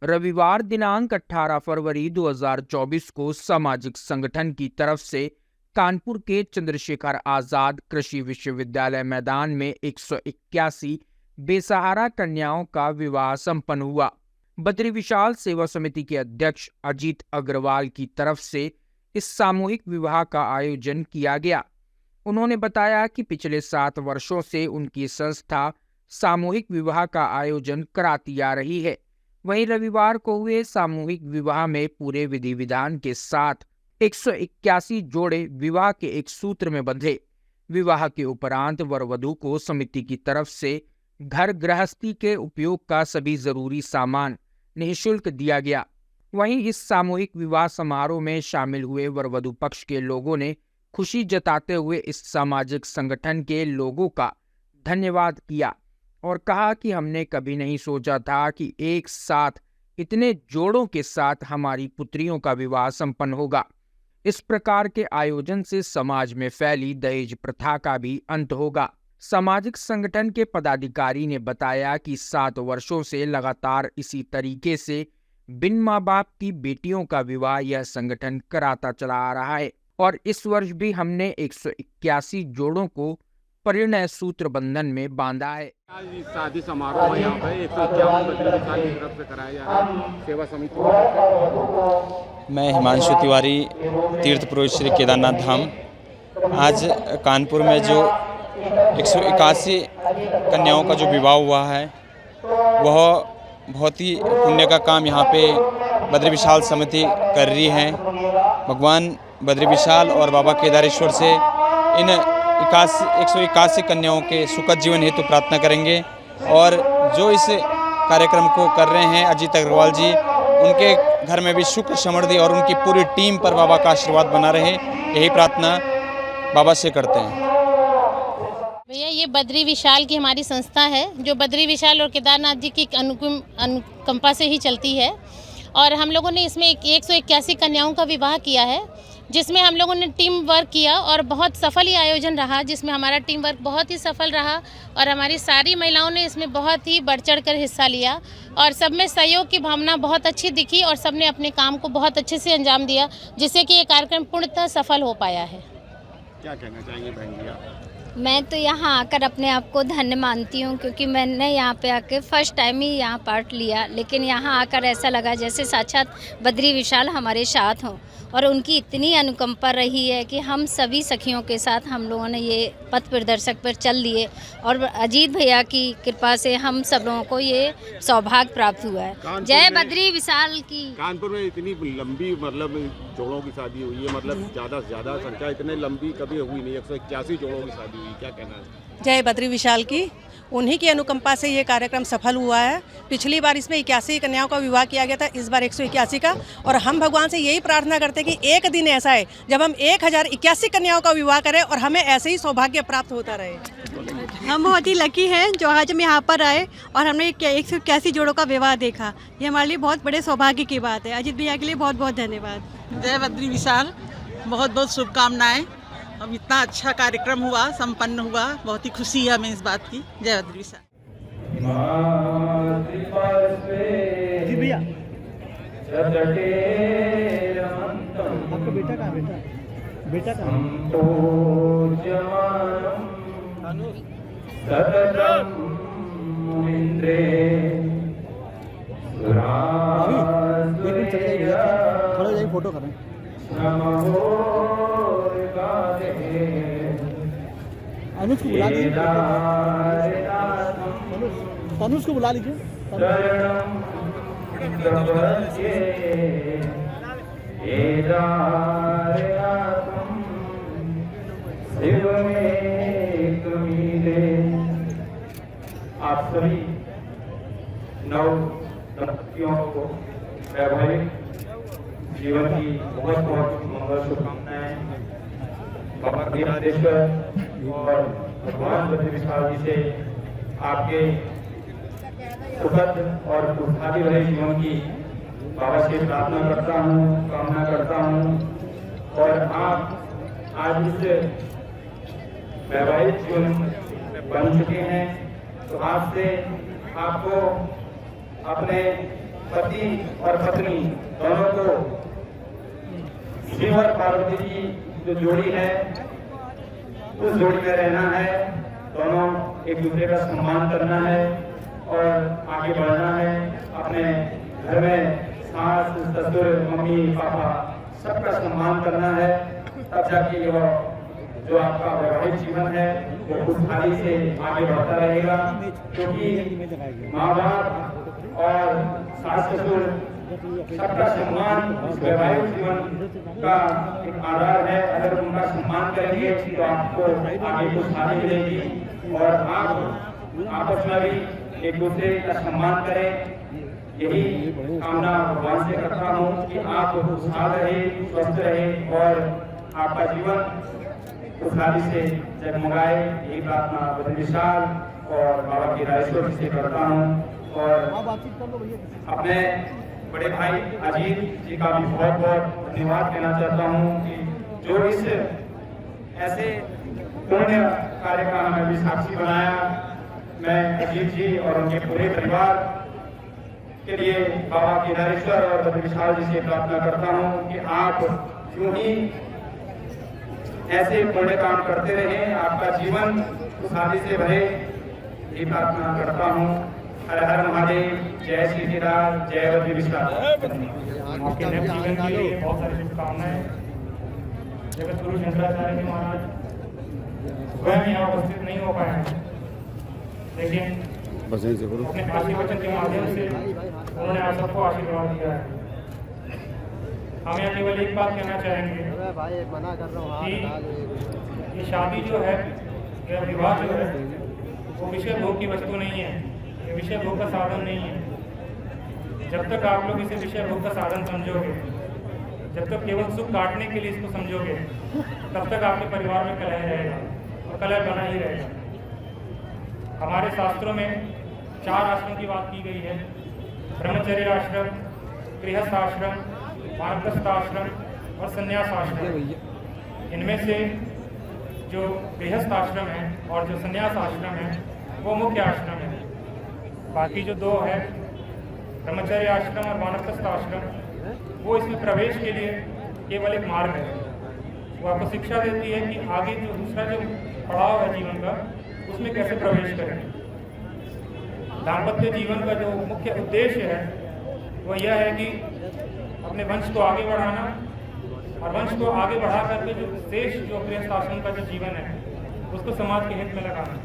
रविवार दिनांक 18 फरवरी 2024 को सामाजिक संगठन की तरफ से कानपुर के चंद्रशेखर आजाद कृषि विश्वविद्यालय मैदान में 181 बेसहारा कन्याओं का विवाह संपन्न हुआ। बद्री विशाल सेवा समिति के अध्यक्ष अजीत अग्रवाल की तरफ से इस सामूहिक विवाह का आयोजन किया गया। उन्होंने बताया कि पिछले 7 वर्षों से उनकी संस्था सामूहिक विवाह का आयोजन कराती आ रही है। वहीं रविवार को हुए सामूहिक विवाह में पूरे विधि विधान के साथ 181 जोड़े विवाह के एक सूत्र में बंधे। विवाह के उपरांत वर वधू को समिति की तरफ से घर गृहस्थी के उपयोग का सभी जरूरी सामान निःशुल्क दिया गया। वहीं इस सामूहिक विवाह समारोह में शामिल हुए वर वधू पक्ष के लोगों ने खुशी जताते हुए इस सामाजिक संगठन के लोगों का धन्यवाद किया और कहा कि हमने कभी नहीं सोचा था कि एक साथ इतने जोड़ों के साथ हमारी पुत्रियों का विवाह संपन्न होगा। इस प्रकार के आयोजन से समाज में फैली दहेज प्रथा का भी अंत होगा। सामाजिक संगठन के पदाधिकारी ने बताया कि 7 वर्षों से लगातार इसी तरीके से बिन माँ बाप की बेटियों का विवाह यह संगठन कराता चला आ रहा है और इस वर्ष भी हमने 181 जोड़ों को परिणय सूत्र बंधन में बांधा है। आज शादी समारोह यहाँ पे 151 बद्री विशाल की तरफ से कराया जा रहा है सेवा समिति। मैं हिमांशु तिवारी, तीर्थ पुरोहित श्री केदारनाथ धाम। आज कानपुर में जो 181 कन्याओं का जो विवाह हुआ है वह बहुत ही पुण्य का काम यहाँ पे बद्री विशाल समिति कर रही है। भगवान बद्री विशाल और बाबा केदारेश्वर से इन 181 कन्याओं के सुखद जीवन हेतु प्रार्थना करेंगे और जो इस कार्यक्रम को कर रहे हैं अजीत अग्रवाल जी, उनके घर में भी सुख समृद्धि और उनकी पूरी टीम पर बाबा का आशीर्वाद बना रहे, यही प्रार्थना बाबा से करते हैं। भैया ये बद्री विशाल की हमारी संस्था है जो बद्री विशाल और केदारनाथ जी की अनुकंपा से ही चलती है और हम लोगों ने इसमें 181 कन्याओं का विवाह किया है जिसमें हम लोगों ने टीम वर्क किया और बहुत सफल ये आयोजन रहा, जिसमें हमारा टीम वर्क बहुत ही सफल रहा और हमारी सारी महिलाओं ने इसमें बहुत ही बढ़ चढ़ कर हिस्सा लिया और सब में सहयोग की भावना बहुत अच्छी दिखी और सब ने अपने काम को बहुत अच्छे से अंजाम दिया जिससे कि ये कार्यक्रम पूर्णतः सफल हो पाया है। क्या कहना चाहेंगे बहन जी आप? मैं तो यहाँ आकर अपने आप को धन्य मानती हूँ क्योंकि मैंने यहाँ पे आके फर्स्ट टाइम ही यहाँ पार्ट लिया, लेकिन यहाँ आकर ऐसा लगा जैसे साक्षात बद्री विशाल हमारे साथ हों और उनकी इतनी अनुकंपा रही है कि हम सभी सखियों के साथ हम लोगों ने ये पथ प्रदर्शक पर चल लिए और अजीत भैया की कृपा से हम सब लोगों को ये सौभाग्य प्राप्त हुआ है। जय बद्री विशाल की। कानपुर में इतनी लंबी मतलब जोड़ों की शादी हुई है, मतलब ज़्यादा से ज़्यादा संख्या इतनी लंबी कभी हुई नहीं, 181 जोड़ों की शादी हुई, क्या कहना है? जय बद्री विशाल की। उन्हीं की अनुकंपा से ये कार्यक्रम सफल हुआ है। पिछली बार इसमें 81 कन्याओं का विवाह किया गया था, इस बार 181 का, और हम भगवान से यही प्रार्थना करते हैं कि एक दिन ऐसा है जब हम 1081 कन्याओं का विवाह करें और हमें ऐसे ही सौभाग्य प्राप्त होता रहे। हम बहुत ही लकी हैं जो आज हम यहाँ पर आए और हमने 181 जोड़ों का विवाह देखा। ये हमारे लिए बहुत बड़े सौभाग्य की बात है। अजीत भैया के लिए बहुत बहुत धन्यवाद। जय बद्री विशाल, बहुत बहुत शुभकामनाएं। अब इतना अच्छा कार्यक्रम हुआ, संपन्न हुआ, बहुत ही खुशी है हमें इस बात की। जय बद्री विशाल। जी भैया, आपका बेटा कहाँ? बेटा कहाँ? थोड़ा जाइए, फोटो करें। अनुज को बुला लीजिए, तनुज को बुला लीजिए। आप सभी नव दंपतियों को वैवाहिक जीवन की बहुत बहुत मंगल शुभकामनाएं। बाबा केदारेश्वर और भगवान बद्री विशाल जी से आपके सुखद और खुशहाली भरे जीवन की बाबा से प्रार्थना करता हूँ, कामना करता हूँ। और आप आज इस वैवाहिक जीवन बन चुके हैं, तो आज से आपको अपने पति और पत्नी दोनों को शिव और पार्वती की जो जोड़ी है उस जोड़ी में रहना है। दोनों एक दूसरे का सम्मान करना है और आगे बढ़ना है। अपने घर में सास ससुर मम्मी पापा सबका सम्मान करना है, तब जाके वो जो आपका वैवाहिक जीवन है वो खुशहाली से आगे बढ़ता रहेगा। क्योंकि माँ बाप और सास ससुर सबका सम्मान वैवाहिक जीवन का एक आधार है। अगर उनका सम्मान करेंगे तो आपको आगे खुशहाली मिलेगी और आप आपस में भी एक दूसरे का सम्मान करें। यही कामना भगवान से करता हूँ कि आप खुशहाल रहे, स्वस्थ रहे और आपका जीवन खुशहाली से जगमगाए। यही प्रार्थना बद्री विशाल और बाबा केदारेश्वर से करता हूँ। और अपने बड़े भाई अजीत जी का भी बहुत बहुत धन्यवाद कहना चाहता हूँ कि जो इस ऐसे पुण्य कार्य का हमें भी साक्षी बनाया। मैं अजीत जी और उनके पूरे परिवार के लिए बाबा केदारेश्वर और बद्री विशाल जी से प्रार्थना करता हूँ कि आप यूं ही ऐसे पुण्य काम करते रहें, आपका जीवन खुशहाली से भरे। ये प्रार्थना करता हूँ। हर हर महादेव, जय श्री केदार, जय बद्री विशाल। आपके नए जीवन के लिए बहुत सारी शुभकामनाएं। जगत गुरु शंकराचार्य जी महाराज स्वयं यहाँ उपस्थित नहीं हो पाए हैं, लेकिन अपने आशीर्वचन के माध्यम से उन्होंने आप सबको आशीर्वाद दिया है। हम यहाँ केवल एक बात कहना चाहेंगे कि ये शादी जो है या विवाह जो है वो विषय भोग की वस्तु नहीं है, ये विषय भोग का साधन नहीं है। जब तक आप लोग इसे विषय भोग का साधन समझोगे, जब तक केवल सुख काटने के लिए इसको समझोगे, तब तक आपके परिवार में कलह रहेगा और कलह बना ही रहेगा। हमारे शास्त्रों में 4 आश्रम की बात की गई है: ब्रह्मचर्य आश्रम, गृहस्थ आश्रम, वानप्रस्थ आश्रम और संन्यास आश्रम। इनमें से जो गृहस्थ आश्रम है और जो संन्यास आश्रम है वो मुख्य आश्रम है। बाकी जो 2 है, ब्रह्मचर्य आश्रम और वानप्रस्थ आश्रम, वो इसमें प्रवेश के लिए केवल एक मार्ग है। वो आपको शिक्षा देती है कि आगे जो दूसरा जो पड़ाव है जीवन का, उसमें कैसे प्रवेश करें। दाम्पत्य जीवन का जो मुख्य उद्देश्य है वो यह है कि अपने वंश को आगे बढ़ाना और वंश को आगे बढ़ा करके जो शेष जो गृहस्थ आश्रम का जो जीवन है उसको समाज के हित में लगाना।